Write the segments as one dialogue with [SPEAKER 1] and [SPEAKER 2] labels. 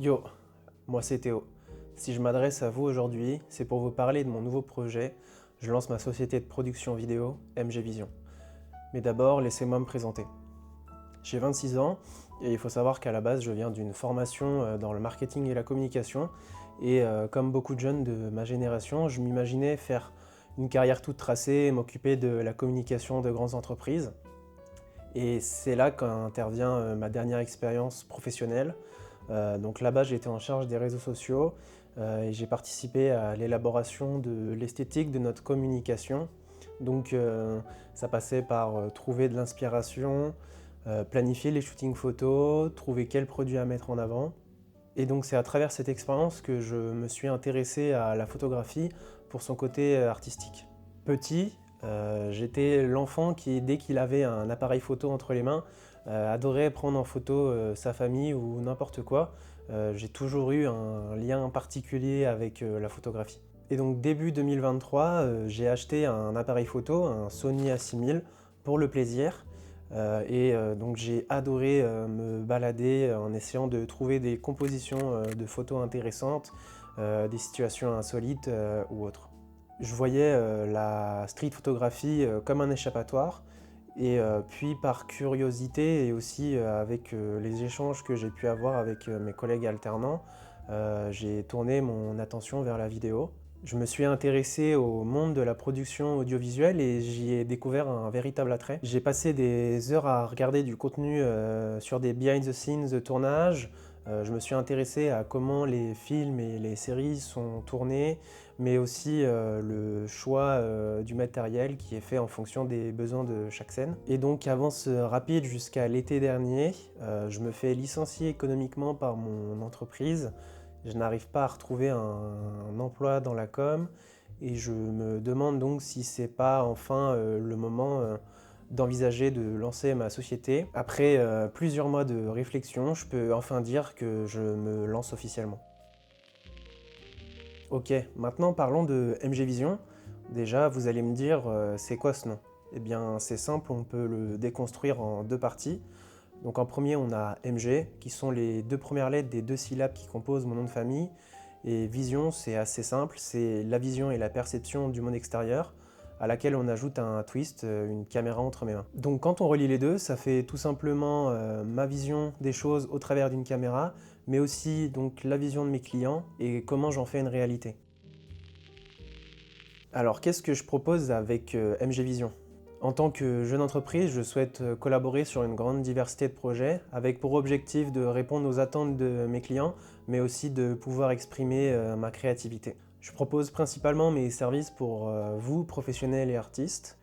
[SPEAKER 1] Yo, moi c'est Théo. Si je m'adresse à vous aujourd'hui, c'est pour vous parler de mon nouveau projet. Je lance ma société de production vidéo, MG Vision. Mais d'abord, laissez-moi me présenter. J'ai 26 ans et il faut savoir qu'à la base, je viens d'une formation dans le marketing et la communication. Et comme beaucoup de jeunes de ma génération, je m'imaginais faire une carrière toute tracée et m'occuper de la communication de grandes entreprises. Et c'est là qu'intervient ma dernière expérience professionnelle. Donc là-bas, j'ai été en charge des réseaux sociaux et j'ai participé à l'élaboration de l'esthétique de notre communication. Donc ça passait par trouver de l'inspiration, planifier les shootings photos, trouver quels produits à mettre en avant. Et donc c'est à travers cette expérience que je me suis intéressé à la photographie pour son côté artistique. Petit, j'étais l'enfant qui, dès qu'il avait un appareil photo entre les mains, adorait prendre en photo sa famille ou n'importe quoi. J'ai toujours eu un lien particulier avec la photographie. Et donc début 2023, j'ai acheté un appareil photo, un Sony A6000, pour le plaisir. Donc j'ai adoré me balader en essayant de trouver des compositions de photos intéressantes, des situations insolites ou autres. Je voyais la street photographie comme un échappatoire et puis par curiosité et aussi avec les échanges que j'ai pu avoir avec mes collègues alternants, j'ai tourné mon attention vers la vidéo. Je me suis intéressé au monde de la production audiovisuelle et j'y ai découvert un véritable attrait. J'ai passé des heures à regarder du contenu sur des behind the scenes de tournage. Je me suis intéressé à comment les films et les séries sont tournés, mais aussi le choix du matériel qui est fait en fonction des besoins de chaque scène. Et donc avance rapide jusqu'à l'été dernier, je me fais licencier économiquement par mon entreprise. Je n'arrive pas à retrouver un emploi dans la com et je me demande donc si c'est pas enfin le moment d'envisager de lancer ma société. Après plusieurs mois de réflexion, je peux enfin dire que je me lance officiellement. Ok, maintenant parlons de MG Vision. Déjà, vous allez me dire, c'est quoi ce nom? Eh bien, c'est simple, on peut le déconstruire en deux parties. Donc en premier, on a MG, qui sont les deux premières lettres des deux syllabes qui composent mon nom de famille. Et vision, c'est assez simple, c'est la vision et la perception du monde extérieur, à laquelle on ajoute un twist, une caméra entre mes mains. Donc quand on relie les deux, ça fait tout simplement ma vision des choses au travers d'une caméra, mais aussi donc la vision de mes clients et comment j'en fais une réalité. Alors qu'est-ce que je propose avec MG Vision? En tant que jeune entreprise, je souhaite collaborer sur une grande diversité de projets avec pour objectif de répondre aux attentes de mes clients, mais aussi de pouvoir exprimer ma créativité. Je propose principalement mes services pour vous, professionnels et artistes.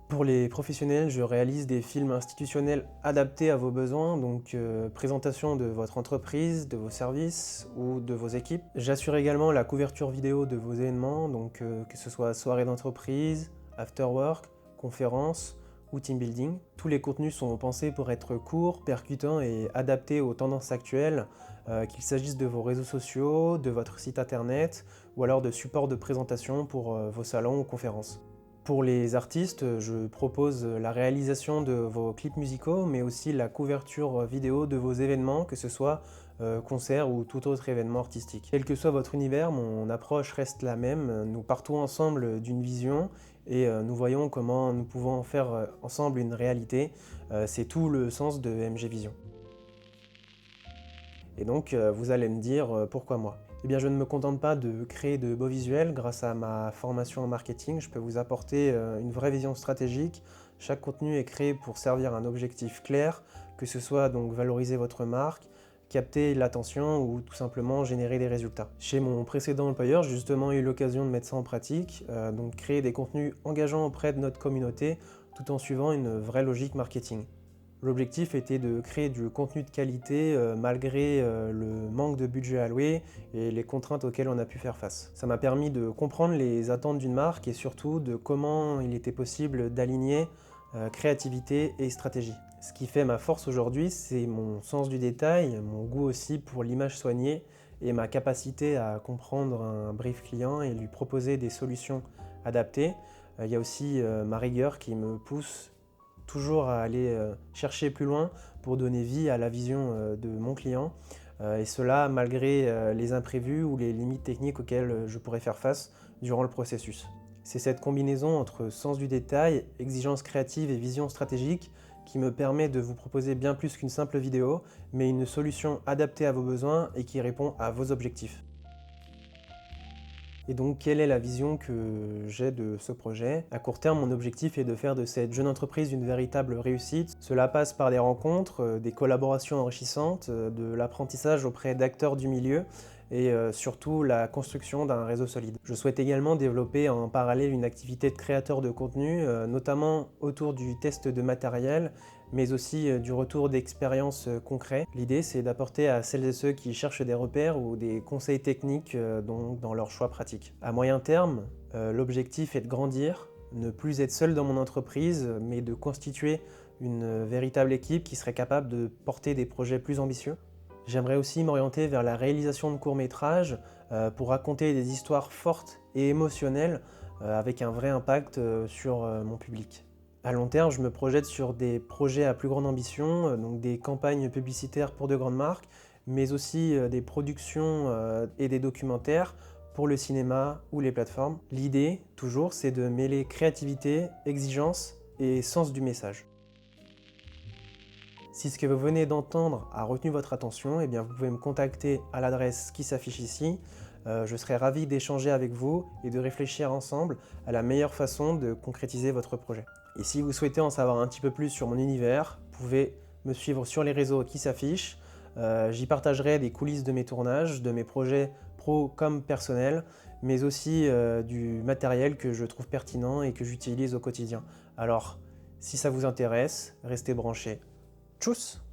[SPEAKER 1] Pour les professionnels, je réalise des films institutionnels adaptés à vos besoins, donc présentation de votre entreprise, de vos services ou de vos équipes. J'assure également la couverture vidéo de vos événements, donc que ce soit soirée d'entreprise, after work, conférences ou team building. Tous les contenus sont pensés pour être courts, percutants et adaptés aux tendances actuelles, qu'il s'agisse de vos réseaux sociaux, de votre site internet ou alors de supports de présentation pour vos salons ou conférences. Pour les artistes, je propose la réalisation de vos clips musicaux, mais aussi la couverture vidéo de vos événements, que ce soit concert ou tout autre événement artistique. Quel que soit votre univers, mon approche reste la même. Nous partons ensemble d'une vision et nous voyons comment nous pouvons en faire ensemble une réalité. C'est tout le sens de MG Vision. Et donc, vous allez me dire pourquoi moi? Eh bien, je ne me contente pas de créer de beaux visuels. Grâce à ma formation en marketing, je peux vous apporter une vraie vision stratégique. Chaque contenu est créé pour servir un objectif clair, que ce soit donc valoriser votre marque, capter l'attention ou tout simplement générer des résultats. Chez mon précédent employeur, j'ai justement eu l'occasion de mettre ça en pratique, donc créer des contenus engageants auprès de notre communauté tout en suivant une vraie logique marketing. L'objectif était de créer du contenu de qualité malgré le manque de budget alloué et les contraintes auxquelles on a pu faire face. Ça m'a permis de comprendre les attentes d'une marque et surtout de comment il était possible d'aligner créativité et stratégie. Ce qui fait ma force aujourd'hui, c'est mon sens du détail, mon goût aussi pour l'image soignée et ma capacité à comprendre un brief client et lui proposer des solutions adaptées. Il y a aussi ma rigueur qui me pousse toujours à aller chercher plus loin pour donner vie à la vision de mon client. et cela malgré les imprévus ou les limites techniques auxquelles je pourrais faire face durant le processus. C'est cette combinaison entre sens du détail, exigence créative et vision stratégique qui me permet de vous proposer bien plus qu'une simple vidéo, mais une solution adaptée à vos besoins et qui répond à vos objectifs. Et donc, quelle est la vision que j'ai de ce projet? À court terme, mon objectif est de faire de cette jeune entreprise une véritable réussite. Cela passe par des rencontres, des collaborations enrichissantes, de l'apprentissage auprès d'acteurs du milieu et surtout la construction d'un réseau solide. Je souhaite également développer en parallèle une activité de créateur de contenu, notamment autour du test de matériel, mais aussi du retour d'expériences concrets. L'idée, c'est d'apporter à celles et ceux qui cherchent des repères ou des conseils techniques dans leurs choix pratiques. À moyen terme, l'objectif est de grandir, ne plus être seul dans mon entreprise, mais de constituer une véritable équipe qui serait capable de porter des projets plus ambitieux. J'aimerais aussi m'orienter vers la réalisation de courts-métrages pour raconter des histoires fortes et émotionnelles avec un vrai impact sur mon public. À long terme, je me projette sur des projets à plus grande ambition, donc des campagnes publicitaires pour de grandes marques, mais aussi des productions et des documentaires pour le cinéma ou les plateformes. L'idée, toujours, c'est de mêler créativité, exigence et sens du message. Si ce que vous venez d'entendre a retenu votre attention, eh bien vous pouvez me contacter à l'adresse qui s'affiche ici. Je serai ravi d'échanger avec vous et de réfléchir ensemble à la meilleure façon de concrétiser votre projet. Et si vous souhaitez en savoir un petit peu plus sur mon univers, vous pouvez me suivre sur les réseaux qui s'affichent. J'y partagerai des coulisses de mes tournages, de mes projets pro comme personnels, mais aussi du matériel que je trouve pertinent et que j'utilise au quotidien. Alors, si ça vous intéresse, restez branchés. Tchuss!